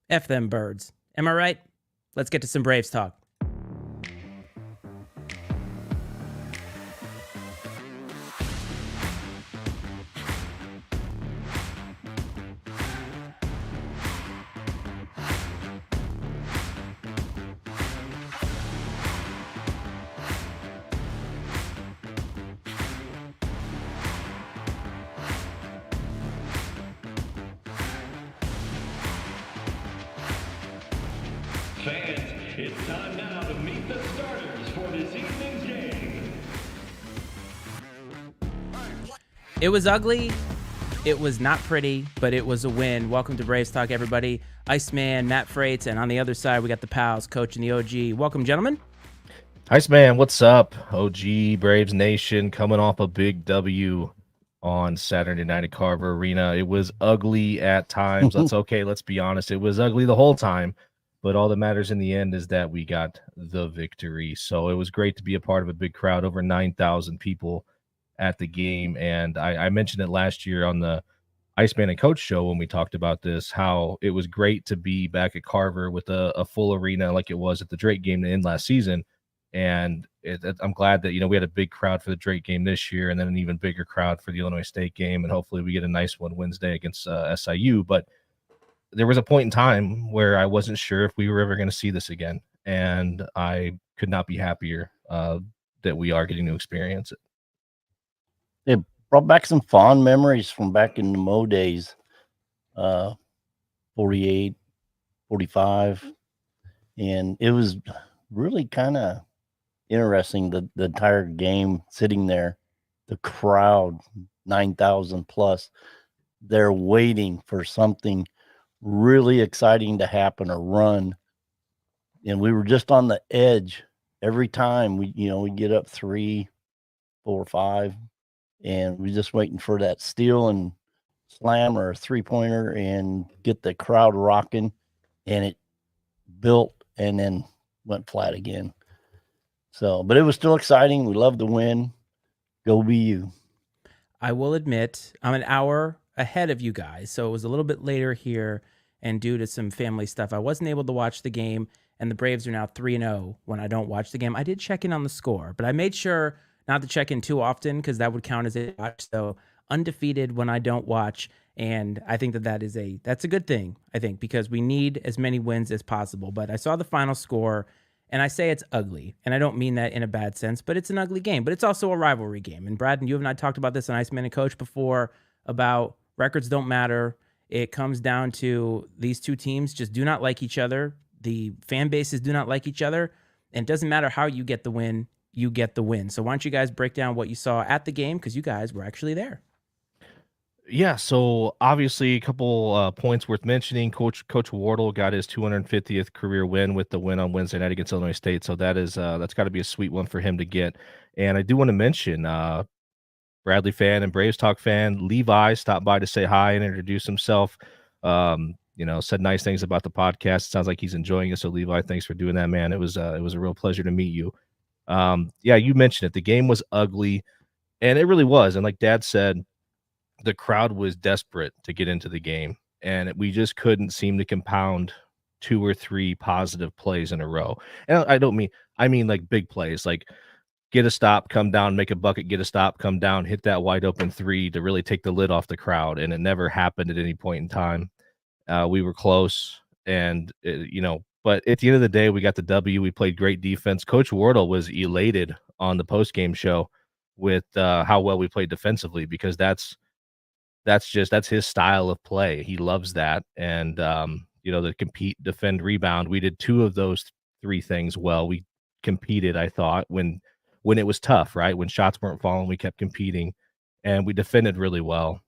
F them birds. Am I right? Let's get to some Braves talk. Fans, it's time now to meet the starters for this evening's game. It was ugly. It was not pretty, but it was a win. Welcome to Braves Talk, everybody. Iceman, Matt Freites, and on the other side, we got the pals, Coach and the OG. Welcome, gentlemen. Iceman, what's up? OG Braves Nation coming off a big W on Saturday night at Carver Arena. It was ugly at times. That's okay. Let's be honest. It was ugly the whole time. But all that matters in the end is that we got the victory. So it was great to be a part of a big crowd, over 9,000 people at the game. And I mentioned it last year on the Iceman and Coach show when we talked about this, how it was great to be back at Carver with a full arena like it was at the Drake game to end last season. And I'm glad that, we had a big crowd for the Drake game this year and then an even bigger crowd for the Illinois State game. And hopefully we get a nice one Wednesday against SIU. But there was a point in time where I wasn't sure if we were ever going to see this again. And I could not be happier that we are getting to experience it. It brought back some fond memories from back in the Mo days, 48, 45. And it was really kind of interesting, the entire game sitting there, the crowd, 9,000 plus, they're waiting for something really exciting to happen or run. And we were just on the edge every time we get up 3, 4, 5, and we're just waiting for that steal and slam or a 3-pointer and get the crowd rocking. And it built and then went flat again. So, but it was still exciting. We loved the win. Go BU. I will admit, I'm an hour ahead of you guys, so it was a little bit later here, and due to some family stuff, I wasn't able to watch the game, and the Braves are now 3-0 when I don't watch the game. I did check in on the score, but I made sure not to check in too often because that would count as a watch, so undefeated when I don't watch, and I think that's a good thing, I think, because we need as many wins as possible. But I saw the final score, and I say it's ugly, and I don't mean that in a bad sense, but it's an ugly game, but it's also a rivalry game. And Brad, and you and I talked about this on Iceman and Coach before about records don't matter. It comes down to these two teams just do not like each other. The fan bases do not like each other, and it doesn't matter how you get the win, you get the win. So why don't you guys break down what you saw at the game, because you guys were actually there. Yeah, so obviously a couple points worth mentioning. Coach Wardle got his 250th career win with the win on Wednesday night against Illinois State. So that's got to be a sweet one for him to get. And I do want to mention Bradley fan and Braves Talk fan Levi stopped by to say hi and introduce himself. Said nice things about the podcast. It sounds like he's enjoying it. So Levi, thanks for doing that, man. It was a real pleasure to meet you. Yeah, you mentioned it. The game was ugly, and it really was. And like Dad said, the crowd was desperate to get into the game, and we just couldn't seem to compound 2 or 3 positive plays in a row. And I mean like big plays, like get a stop, come down, make a bucket, get a stop, come down, hit that wide open 3 to really take the lid off the crowd. And it never happened at any point in time. We were close, and but at the end of the day, we got the W. We played great defense. Coach Wardle was elated on the post-game show with how well we played defensively, because that's his style of play. He loves that. And, the compete, defend, rebound, we did 2 of those 3 things well. We competed, I thought, when it was tough, right? When shots weren't falling, we kept competing, and we defended really well.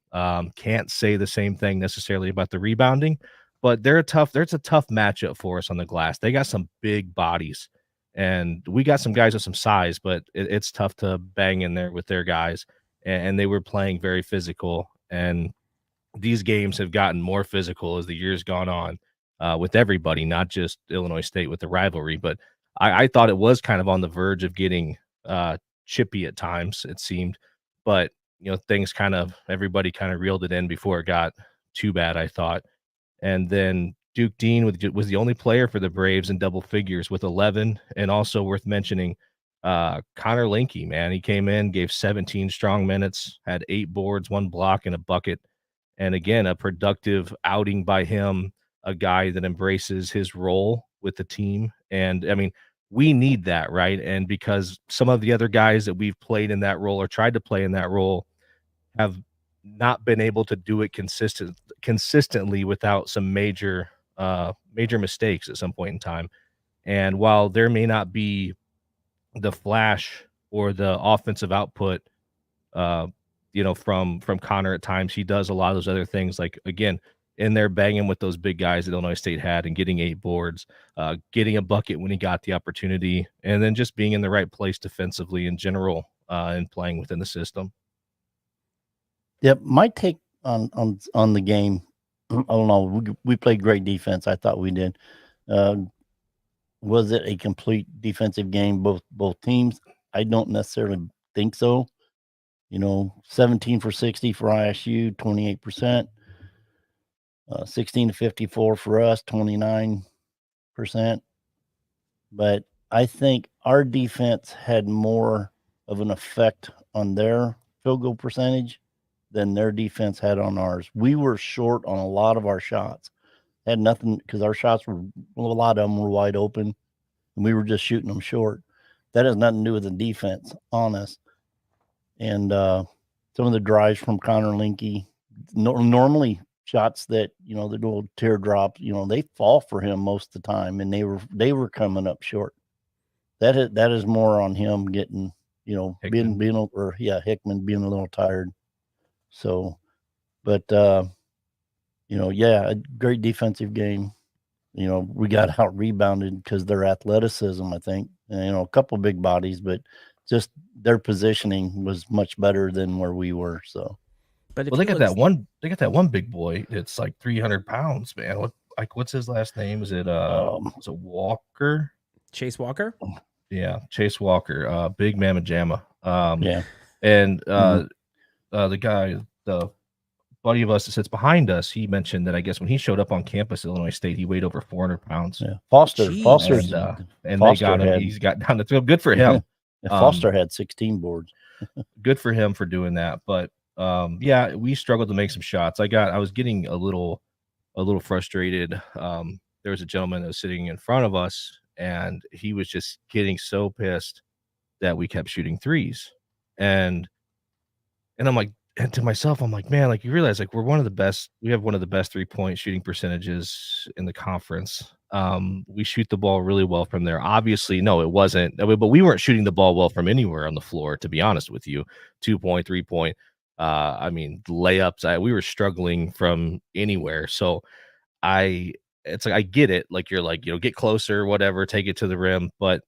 Can't say the same thing necessarily about the rebounding, but there's a tough matchup for us on the glass. They got some big bodies, and we got some guys with some size, but it's tough to bang in there with their guys. And they were playing very physical. And these games have gotten more physical as the years gone on with everybody, not just Illinois State with the rivalry. But I thought it was kind of on the verge of getting chippy at times, it seemed. But, everybody kind of reeled it in before it got too bad, I thought. And then Duke Dean was the only player for the Braves in double figures with 11, and also worth mentioning, Connor Linke, man, he came in, gave 17 strong minutes, had 8 boards, 1 block, and a bucket, and again, a productive outing by him, a guy that embraces his role with the team, and I mean, we need that, right? And because some of the other guys that we've played in that role or tried to play in that role have not been able to do it consistently without some major mistakes at some point in time. And while there may not be the flash or the offensive output, uh, from Connor at times, he does a lot of those other things. Like again, in there banging with those big guys that Illinois State had and getting 8 boards, getting a bucket when he got the opportunity, and then just being in the right place defensively in general, and playing within the system. Yep, my take on the game. I don't know. We played great defense. I thought we did. Was it a complete defensive game, both teams? I don't necessarily think so. 17 for 60 for ISU, 28%. 16 to 54 for us, 29%. But I think our defense had more of an effect on their field goal percentage than their defense had on ours. We were short on a lot of our shots. Had nothing because our shots were, a lot of them were wide open, and we were just shooting them short. That has nothing to do with the defense on us. And some of the drives from Connor Linke, normally shots that the little teardrops, they fall for him most of the time, and they were coming up short. That is more on him getting, Hickman. Hickman being a little tired. So, but a great defensive game. We got out rebounded because their athleticism, I think, a couple big bodies, but just their positioning was much better than where we were. So, But if Well, they you got look- that one. They got that one big boy. It's like 300 pounds, man. What's his last name? Is it Walker? Chase Walker. Yeah, Chase Walker. Big Mama Jamma. yeah. And the guy, the buddy of us that sits behind us, he mentioned that I guess when he showed up on campus at Illinois State, he weighed over 400 pounds. Yeah. Foster's And Foster they got him. had- He's got down to 12. Good for him. Foster had 16 boards. Good for him for doing that. But we struggled to make some shots. I was getting a little frustrated. There was a gentleman that was sitting in front of us, and he was just getting so pissed that we kept shooting threes. And I'm like, and to myself, I'm like, man, like you realize like we have one of the best 3-point shooting percentages in the conference. We shoot the ball really well from there. Obviously, no, it wasn't, but we weren't shooting the ball well from anywhere on the floor, to be honest with you. 2-point, 3-point, layups. We were struggling from anywhere. So it's like I get it. Like you're like, get closer, whatever, take it to the rim. But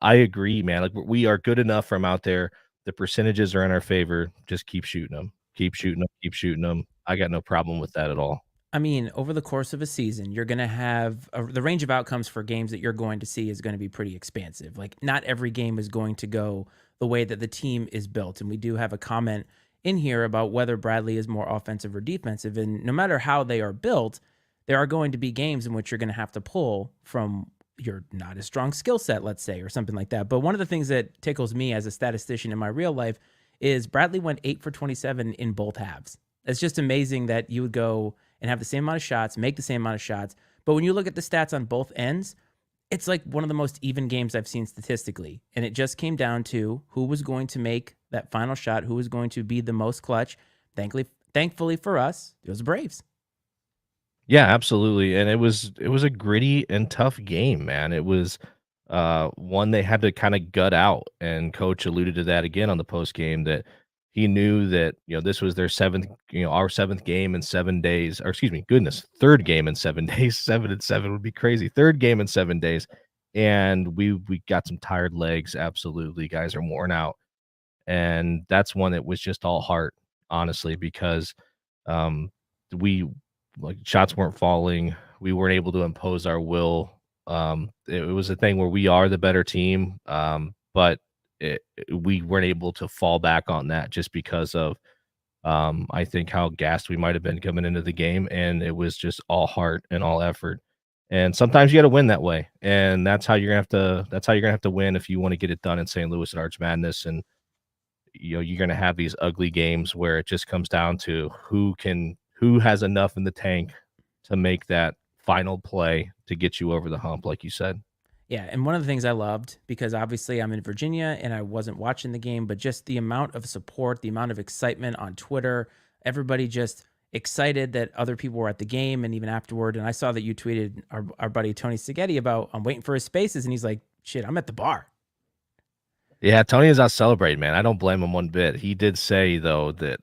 I agree, man. Like we are good enough from out there. The percentages are in our favor. Just keep shooting them. Keep shooting them. Keep shooting them. I got no problem with that at all. I mean, over the course of a season, you're going to have the range of outcomes for games that you're going to see is going to be pretty expansive. Like not every game is going to go the way that the team is built. And we do have a comment in here about whether Bradley is more offensive or defensive. And no matter how they are built, there are going to be games in which you're going to have to pull from your not as strong skill set, let's say, or something like that. But one of the things that tickles me as a statistician in my real life is Bradley went 8 for 27 in both halves. It's just amazing that you would go and have the same amount of shots, make the same amount of shots. But when you look at the stats on both ends, it's like one of the most even games I've seen statistically. And it just came down to who was going to make that final shot, who was going to be the most clutch. Thankfully for us, it was the Braves. Yeah, absolutely. And it was a gritty and tough game, man. It was one they had to kind of gut out. And coach alluded to that again on the post game, that he knew that, this was their our seventh game in 7 days, or excuse me, third game in 7 days. 7 and 7 would be crazy. Third game in 7 days. And we got some tired legs. Absolutely. Guys are worn out. And that's one that was just all heart, honestly, because shots weren't falling. We weren't able to impose our will. It was a thing where we are the better team, but we weren't able to fall back on that just because of I think how gassed we might have been coming into the game, and it was just all heart and all effort. And sometimes you got to win that way, and that's how you're gonna have to. That's how you're gonna have to win if you want to get it done in St. Louis at Arch Madness. And you're gonna have these ugly games where it just comes down to who has enough in the tank to make that final play to get you over the hump, like you said. Yeah, and one of the things I loved, because obviously I'm in Virginia and I wasn't watching the game, but just the amount of support, the amount of excitement on Twitter, everybody just excited that other people were at the game and even afterward. And I saw that you tweeted our buddy Tony Seghetti about, I'm waiting for his spaces, and he's like, shit, I'm at the bar. Yeah, Tony is out celebrating, man. I don't blame him one bit. He did say though that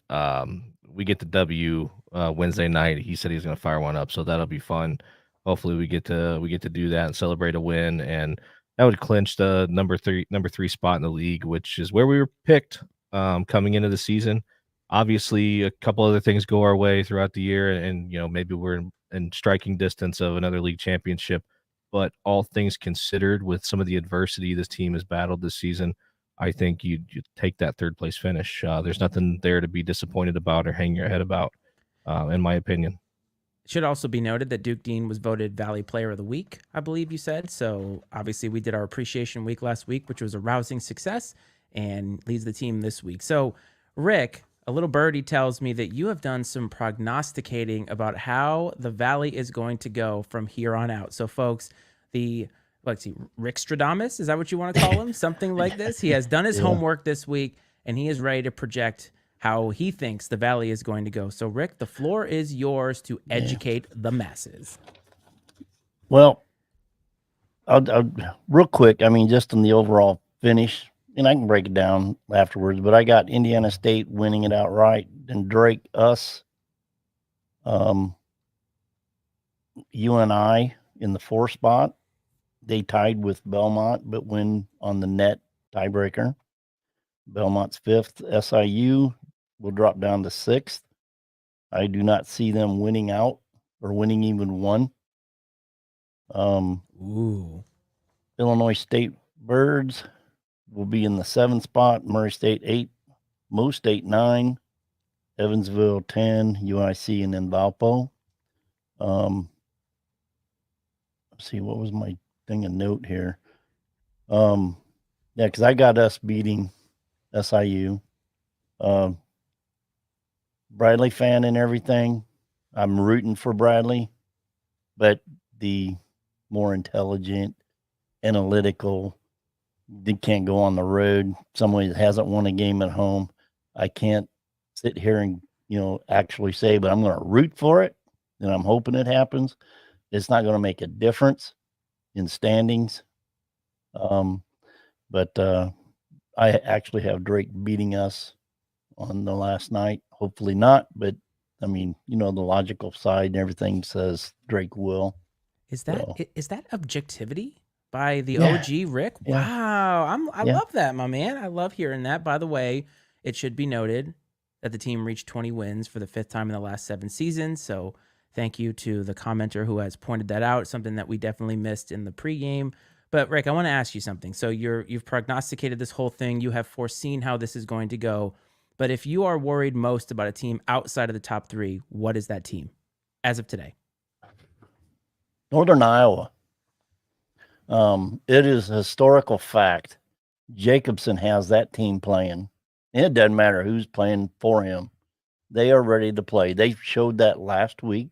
we get the W Wednesday night. He said he's going to fire one up, so that'll be fun. Hopefully, we get to do that and celebrate a win, and that would clinch the number three spot in the league, which is where we were picked coming into the season. Obviously, a couple other things go our way throughout the year, and maybe we're in striking distance of another league championship. But all things considered, with some of the adversity this team has battled this season, I think you take that third place finish. There's nothing there to be disappointed about or hang your head about, in my opinion. It should also be noted that Duke Dean was voted Valley Player of the Week, I believe you said. So obviously we did our appreciation week last week, which was a rousing success, and leads the team this week. So Rick, a little birdie tells me that you have done some prognosticating about how the Valley is going to go from here on out. So folks, let's see, Rick Stradamus, is that what you want to call him? Something like this. He has done his homework this week, and he is ready to project how he thinks the Valley is going to go. So, Rick, the floor is yours to educate the masses. Well, I'll real quick. I mean, just on the overall finish, and I can break it down afterwards. But I got Indiana State winning it outright, and Drake us, UNI in the 4 spot. They tied with Belmont, but win on the net tiebreaker. Belmont's 5th. SIU will drop down to 6th. I do not see them winning out or winning even one. Illinois State Birds will be in the 7th spot. Murray State 8, Mo State 9, Evansville 10, UIC, and then Valpo. Let's see, what was my thing, a note here? Yeah, because I got us beating SIU. Bradley fan and everything. I'm rooting for Bradley, but the more intelligent, analytical, they can't go on the road. Someone that hasn't won a game at home. I can't sit here and actually say, but I'm going to root for it, and I'm hoping it happens. It's not going to make a difference in standings. But I actually have Drake beating us on the last night. Hopefully not, but I mean, the logical side and everything says Drake will. Is that objectivity by the Yeah. OG Rick? Yeah. Wow, I love that, my man. I love hearing that. By the way, it should be noted that the team reached 20 wins for the 5th time in the last 7 seasons. So thank you to the commenter who has pointed that out, something that we definitely missed in the pregame. But Rick, I want to ask you something. So you've prognosticated this whole thing. You have foreseen how this is going to go. But if you are worried most about a team outside of the top 3, what is that team as of today? Northern Iowa. It is a historical fact. Jacobson has that team playing. And it doesn't matter who's playing for him. They are ready to play. They showed that last week,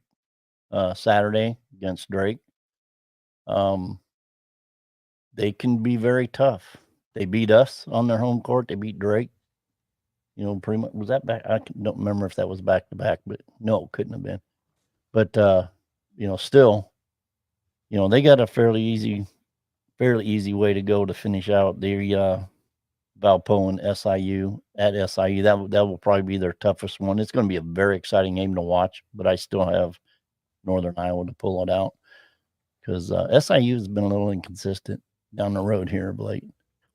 Saturday against Drake. They can be very tough. They beat us on their home court. They beat Drake. Pretty much, was that back? I don't remember if that was back to back, but no, it couldn't have been. But still, they got a fairly easy way to go to finish out the Valpo and SIU at SIU. That will probably be their toughest one. It's going to be a very exciting game to watch, but I still have Northern Iowa to pull it out because SIU has been a little inconsistent down the road here of late.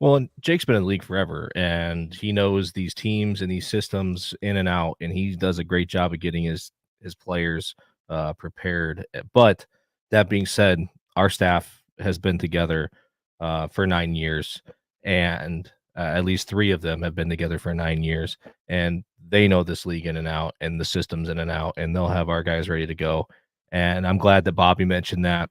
Well, and Jake's been in the league forever, and he knows these teams and these systems in and out, and he does a great job of getting his players prepared. But that being said, our staff has been together for 9 years, and At least 3 of them have been together for 9 years, and they know this league in and out and the systems in and out, and they'll have our guys ready to go. And I'm glad that Bobby mentioned that,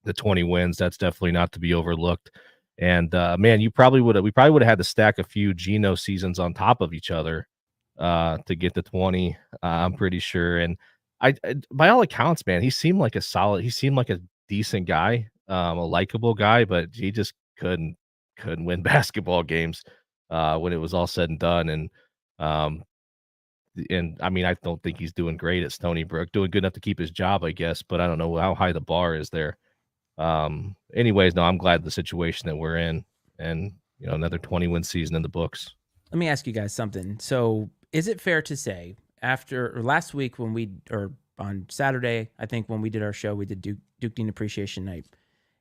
the 20 wins, that's definitely not to be overlooked. And, man, we probably would have had to stack a few Geno seasons on top of each other, to get to 20, I'm pretty sure. And by all accounts, man, he seemed like a decent guy, a likable guy, but he just couldn't win basketball games, when it was all said and done. Um, and I mean, I don't think he's doing great at Stony Brook, doing good enough to keep his job, I guess, but I don't know how high the bar is there. Anyways, no, I'm glad the situation that we're in, and another 20-win season in the books. Let me ask you guys something. So, is it fair to say after or last week or on Saturday, I think when we did our show, we did Duke Dean Appreciation Night,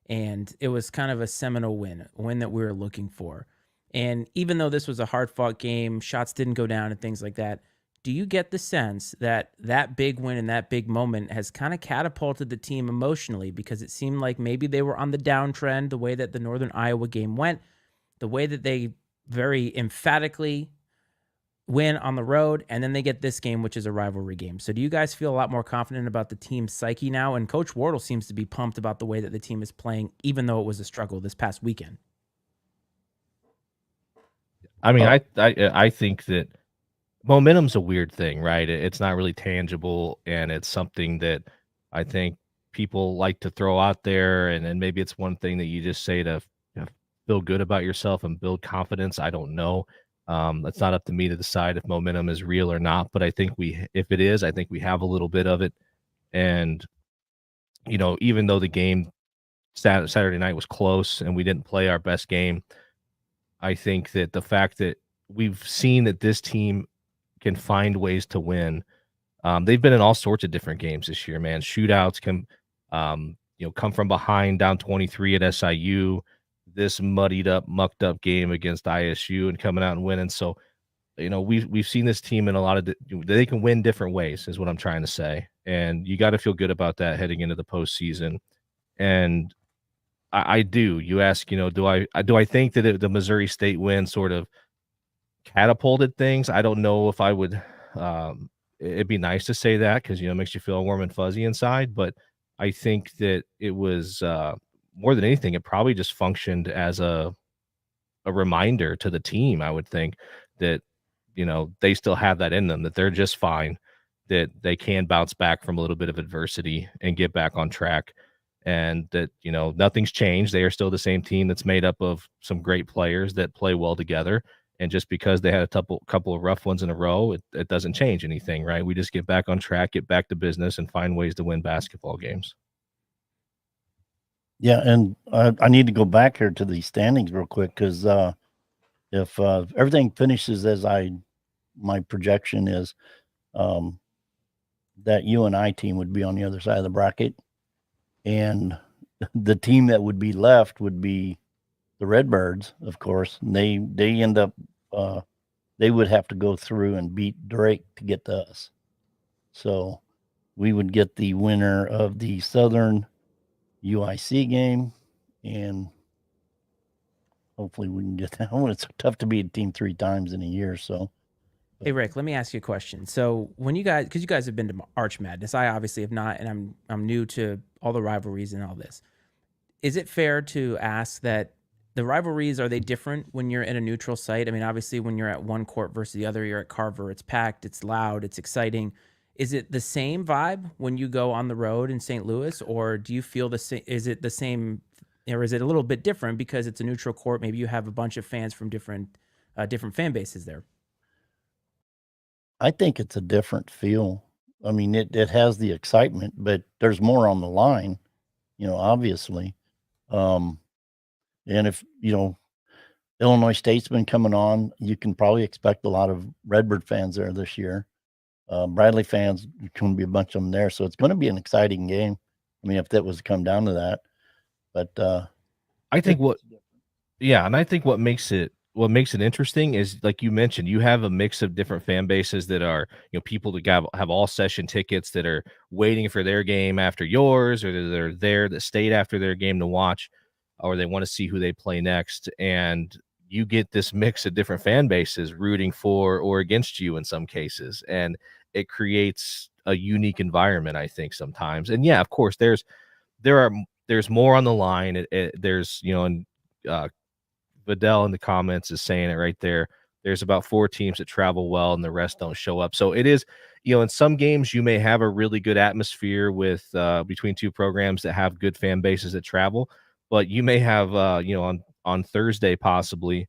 and it was kind of a seminal win, a win that we were looking for. And even though this was a hard-fought game, shots didn't go down and things like that, do you get the sense that that big win and that big moment has kind of catapulted the team emotionally, because it seemed like maybe they were on the downtrend, the way that the Northern Iowa game went, the way that they very emphatically win on the road, and then they get this game, which is a rivalry game. So do you guys feel a lot more confident about the team's psyche now? And Coach Wardle seems to be pumped about the way that the team is playing, even though it was a struggle this past weekend. I mean, I think that momentum's a weird thing, right? It's not really tangible, and it's something that I think people like to throw out there, and maybe it's one thing that you just say to feel good about yourself and build confidence. I don't know. It's not up to me to decide if momentum is real or not, but I think if it is, I think we have a little bit of it. And, even though the game Saturday night was close and we didn't play our best game, I think that the fact that we've seen that this team can find ways to win. They've been in all sorts of different games this year, man. Shootouts can, come from behind down 23 at SIU, this mucked up game against ISU and coming out and winning. So, we've seen this team in a lot of, they can win different ways is what I'm trying to say. And you got to feel good about that heading into the postseason. And I do. You ask, do I think that the Missouri State win sort of catapulted things? I don't know if I would. It'd be nice to say that because it makes you feel warm and fuzzy inside. But I think that it was more than anything, it probably just functioned as a reminder to the team. I would think that they still have that in them, that they're just fine, that they can bounce back from a little bit of adversity and get back on track. And that, nothing's changed. They are still the same team that's made up of some great players that play well together. And just because they had a couple of rough ones in a row, it doesn't change anything, right? We just get back on track, get back to business, and find ways to win basketball games. Yeah, and I need to go back here to the standings real quick because if everything finishes as my projection is, that UNI team would be on the other side of the bracket, and the team that would be left would be the Redbirds, of course. And they end up they would have to go through and beat Drake to get to us. So we would get the winner of the Southern UIC game, and hopefully we can get that. It's tough to beat a team 3 times in a year. So, hey Rick, let me ask you a question. So when because you guys have been to Arch Madness, I obviously have not, and I'm new to all the rivalries and all this. Is it fair to ask that the rivalries, are they different when you're in a neutral site? I mean, obviously when you're at one court versus the other, you're at Carver, it's packed, it's loud, it's exciting. Is it the same vibe when you go on the road in St. Louis, or do you feel the same? Is it the same, or is it a little bit different because it's a neutral court? Maybe you have a bunch of fans from different fan bases there. I think it's a different feel. I mean, it has the excitement, but there's more on the line, obviously. And if, Illinois State's been coming on, you can probably expect a lot of Redbird fans there this year. Bradley fans, there's going to be a bunch of them there. So it's going to be an exciting game. I mean, if that was to come down to that, but I think I think what makes it interesting is, like you mentioned, you have a mix of different fan bases that are, people that have all session tickets that are waiting for their game after yours, or they're there that stayed after their game to watch, or they want to see who they play next. And you get this mix of different fan bases rooting for or against you in some cases, and it creates a unique environment, I think, sometimes. And yeah, of course, there's more on the line. There's, and Vidal in the comments is saying it right there. There's about 4 teams that travel well and the rest don't show up. So it is, in some games you may have a really good atmosphere with between 2 programs that have good fan bases that travel, but you may have on Thursday possibly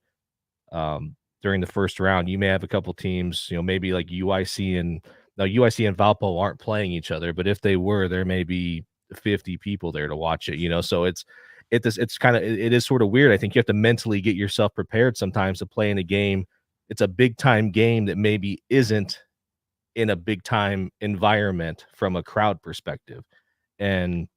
during the first round, you may have a couple teams, maybe like UIC and Valpo aren't playing each other, but if they were, there may be 50 people there to watch it, so it is sort of weird. I think you have to mentally get yourself prepared sometimes to play in a game. It's a big time game that maybe isn't in a big time environment from a crowd perspective. And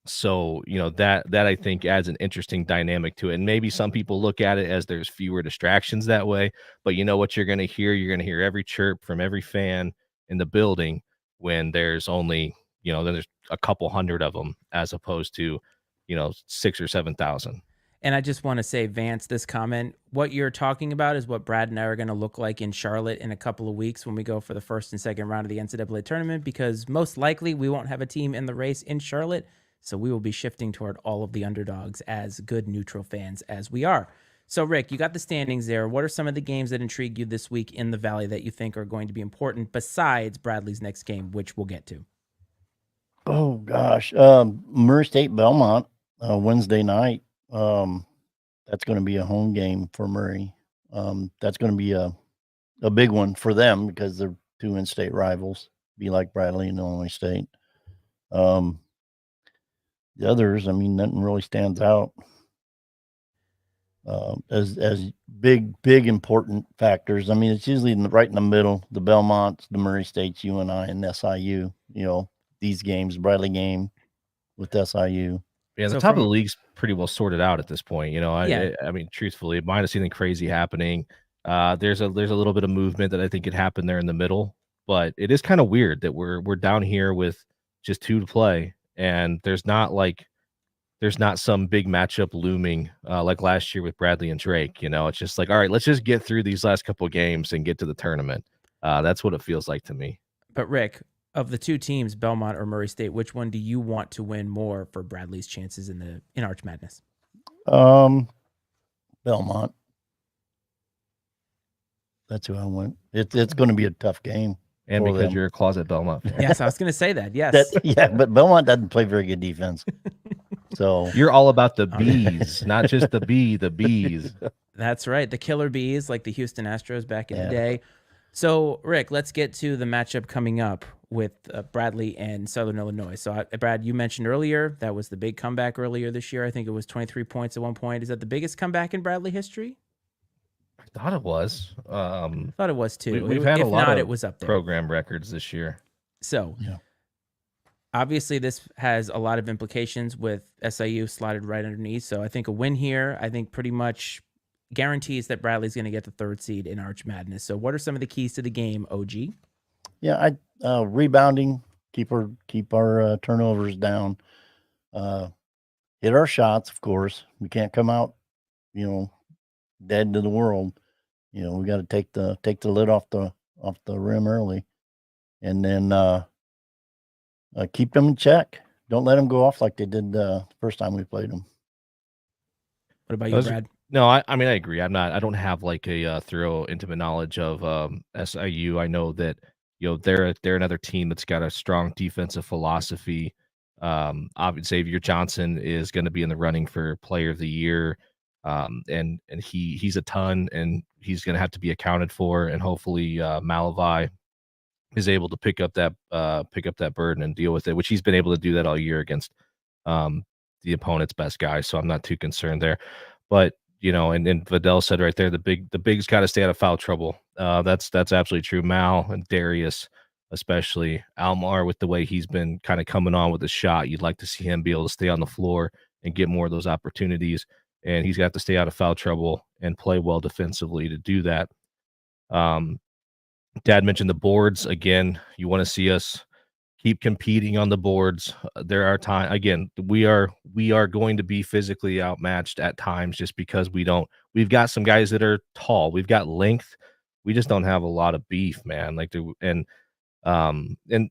so, that I think adds an interesting dynamic to it. And maybe some people look at it as there's fewer distractions that way, but you know what you're going to hear? You're going to hear every chirp from every fan in the building when there's only, then there's a couple hundred of them as opposed to, 6,000 or 7,000. And I just want to say, Vance, this comment, what you're talking about is what Brad and I are going to look like in Charlotte in a couple of weeks when we go for the first and second round of the NCAA tournament, because most likely we won't have a team in the race in Charlotte. So we will be shifting toward all of the underdogs as good neutral fans as we are. So, Rick, you got the standings there. What are some of the games that intrigue you this week in the Valley that you think are going to be important besides Bradley's next game, which we'll get to? Oh, gosh. Murray State Belmont, Wednesday night. That's going to be a home game for Murray. That's going to be a big one for them because they're 2 in-state rivals, be like Bradley and Illinois State. The others, nothing really stands out as big important factors. It's usually right in the middle, the Belmonts, the Murray States, UNI, and SIU. These games, Bradley game with SIU. Yeah, the top of the league's pretty well sorted out at this point. Truthfully, minus anything crazy happening, there's a little bit of movement that I think could happen there in the middle. But it is kind of weird that we're down here with just 2 to play, and there's not some big matchup looming like last year with Bradley and Drake. It's just like, all right, let's just get through these last couple of games and get to the tournament. That's what it feels like to me. But Rick, of the 2 teams, Belmont or Murray State, which one do you want to win more for Bradley's chances in Arch Madness? Belmont. That's who I want. It's going to be a tough game. And because you're a closet Belmont fan. Yes, I was going to say that. Yes. But Belmont doesn't play very good defense. So you're all about the bees, not just the bees. That's right. The killer bees, like the Houston Astros back in the day. So, Rick, let's get to the matchup coming up with Bradley and Southern Illinois. So, Brad, you mentioned earlier that was the big comeback earlier this year. I think it was 23 points at one point. Is that the biggest comeback in Bradley history? I thought it was. I thought it was too. We've had a lot of it was up there. Program records this year. So, obviously, this has a lot of implications with SIU slotted right underneath. So, I think a win here, pretty much guarantees that Bradley's going to get the 3rd seed in Arch Madness. So what are some of the keys to the game, OG? Yeah, rebounding, keep our turnovers down, hit our shots, of course. We can't come out, dead to the world. We got to take the lid off the rim early, and then keep them in check. Don't let them go off like they did the first time we played them. What about you, Brad? No, I agree. I don't have like a thorough, intimate knowledge of SIU. I know that they're another team that's got a strong defensive philosophy. Obviously, Xavier Johnson is going to be in the running for Player of the Year, and he's a ton, and he's going to have to be accounted for. And hopefully, Malavai is able to pick up that burden and deal with it, which he's been able to do that all year against the opponent's best guy. So I'm not too concerned there, but. And Vidal said right there, the bigs got to stay out of foul trouble. That's absolutely true. Mal and Darius, especially Almar, with the way he's been kind of coming on with the shot, you'd like to see him be able to stay on the floor and get more of those opportunities. And he's got to stay out of foul trouble and play well defensively to do that. Dad mentioned the boards again. You want to see us keep competing on the boards. There are times, again, we are going to be physically outmatched at times just because we've got some guys that are tall, we've got length, we just don't have a lot of beef, man. And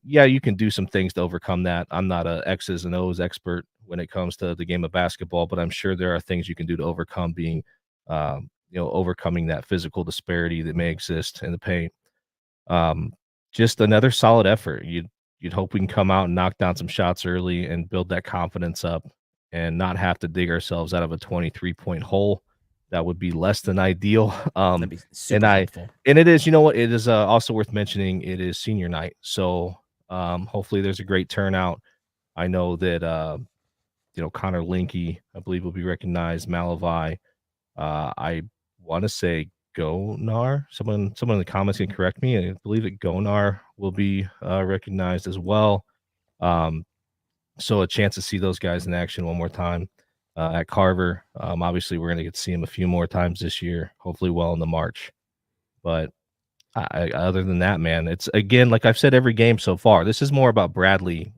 yeah, you can do some things to overcome that. I'm not a X's and O's expert when it comes to the game of basketball, but I'm sure there are things you can do to overcome overcoming that physical disparity that may exist in the paint. Just another solid effort. You'd hope we can come out and knock down some shots early and build that confidence up and not have to dig ourselves out of a 23-point hole. That would be less than ideal. That'd be super helpful. And it is, you know what, it is also worth mentioning, it is senior night. So hopefully there's a great turnout. I know that Connor Linky, I believe, will be recognized. Malavai, I want to say Gonar. Someone in the comments can correct me. I believe that Gonar will be recognized as well. So a chance to see those guys in action one more time at Carver. Obviously, we're going to get to see him a few more times this year, hopefully well in the March. But other than that, man, it's, again, like I've said every game so far, this is more about Bradley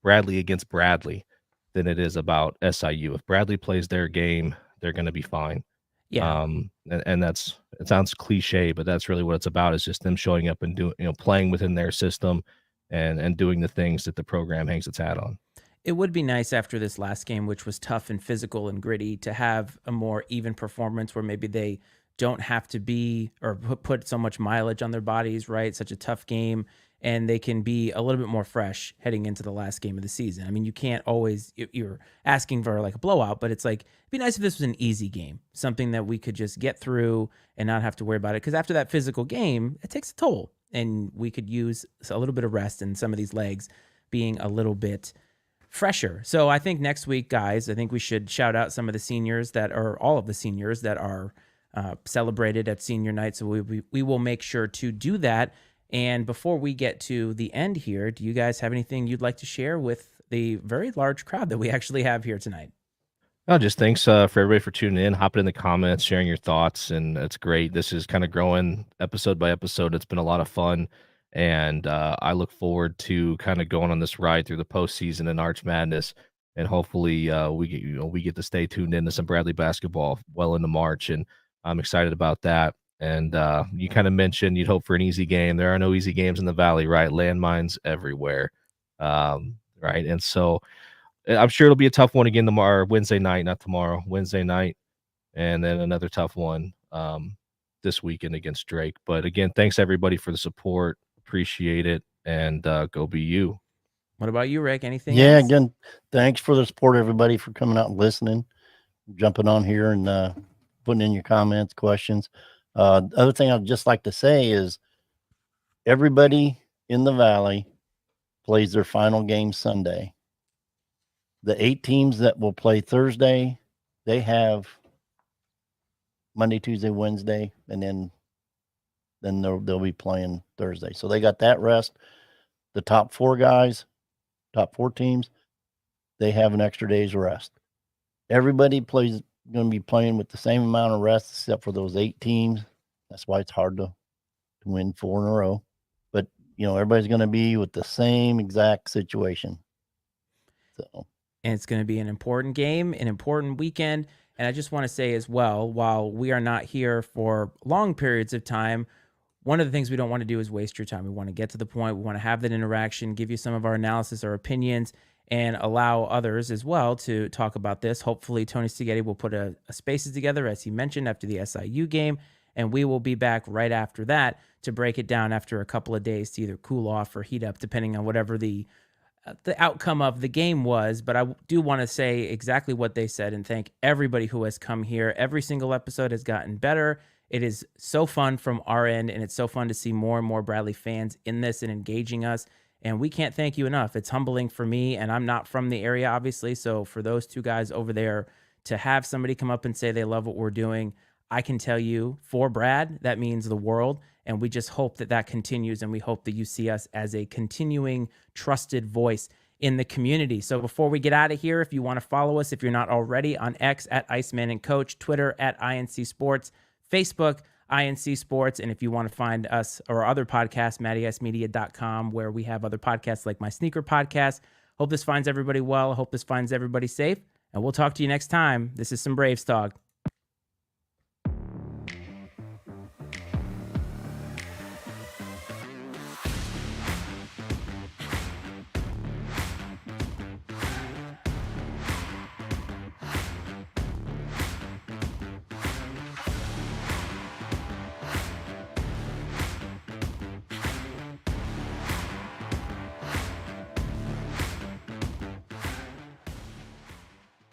against Bradley than it is about SIU. If Bradley plays their game, they're going to be fine. Yeah. And it sounds cliche, but that's really what it's about, is just them showing up and doing, playing within their system and doing the things that the program hangs its hat on. It would be nice after this last game, which was tough and physical and gritty, to have a more even performance where maybe they don't have to be or put so much mileage on their bodies, right? Such a tough game, and they can be a little bit more fresh heading into the last game of the season. I mean, you can't always, you're asking for like a blowout, but it's like, it'd be nice if this was an easy game, something that we could just get through and not have to worry about it. Because after that physical game, it takes a toll, and we could use a little bit of rest and some of these legs being a little bit fresher. So I think next week, guys, I think we should shout out some of the seniors that are, all of the seniors that are celebrated at senior night. So we will make sure to do that. And before we get to the end here, do you guys have anything you'd like to share with the very large crowd that we actually have here tonight? Oh, just thanks for everybody for tuning in, hopping in the comments, sharing your thoughts, and it's great. This is kind of growing episode by episode. It's been a lot of fun, and I look forward to kind of going on this ride through the postseason and Arch Madness, and hopefully we get to stay tuned into some Bradley basketball well into March, and I'm excited about that. And you kind of mentioned you'd hope for an easy game. There are no easy games in the Valley, right? Landmines everywhere, right? And so I'm sure it'll be a tough one again tomorrow, Wednesday night, not tomorrow, Wednesday night, and then another tough one this weekend against Drake. But again, thanks everybody for the support. Appreciate it, and go be you. What about you, Rick? Anything? Yeah, else? again, thanks for the support, everybody, for coming out and listening, jumping on here and putting in your comments, questions. The other thing I'd just like to say is everybody in the Valley plays their final game Sunday. The 8 teams that will play Thursday, they have Monday, Tuesday, Wednesday, and then they'll be playing Thursday. So they got that rest. The top 4 guys, top 4 teams, they have an extra day's rest. Everybody going to be playing with the same amount of rest except for those 8 teams. That's why it's hard to win 4 in a row. But, everybody's going to be with the same exact situation. So, and it's going to be an important game, an important weekend. And I just want to say as well, while we are not here for long periods of time, one of the things we don't want to do is waste your time. We want to get to the point. We want to have that interaction, give you some of our analysis, our opinions, and allow others as well to talk about this. Hopefully, Tony Spaghetti will put a spaces together, as he mentioned, after the SIU game, and we will be back right after that to break it down after a couple of days to either cool off or heat up, depending on whatever the outcome of the game was. But I do want to say exactly what they said and thank everybody who has come here. Every single episode has gotten better. It is so fun from our end, and it's so fun to see more and more Bradley fans in this and engaging us. And we can't thank you enough. It's humbling for me, and I'm not from the area, obviously. So for those 2 guys over there to have somebody come up and say they love what we're doing, I can tell you, for Brad, that means the world. And we just hope that continues, and we hope that you see us as a continuing trusted voice in the community. So before we get out of here, if you want to follow us, if you're not already, on X at Iceman and Coach, Twitter at INC Sports, Facebook, INC Sports. And if you want to find us or other podcasts, mattySmedia.com, where we have other podcasts like my sneaker podcast. Hope this finds everybody well. Hope this finds everybody safe. And we'll talk to you next time. This is some Braves Talk.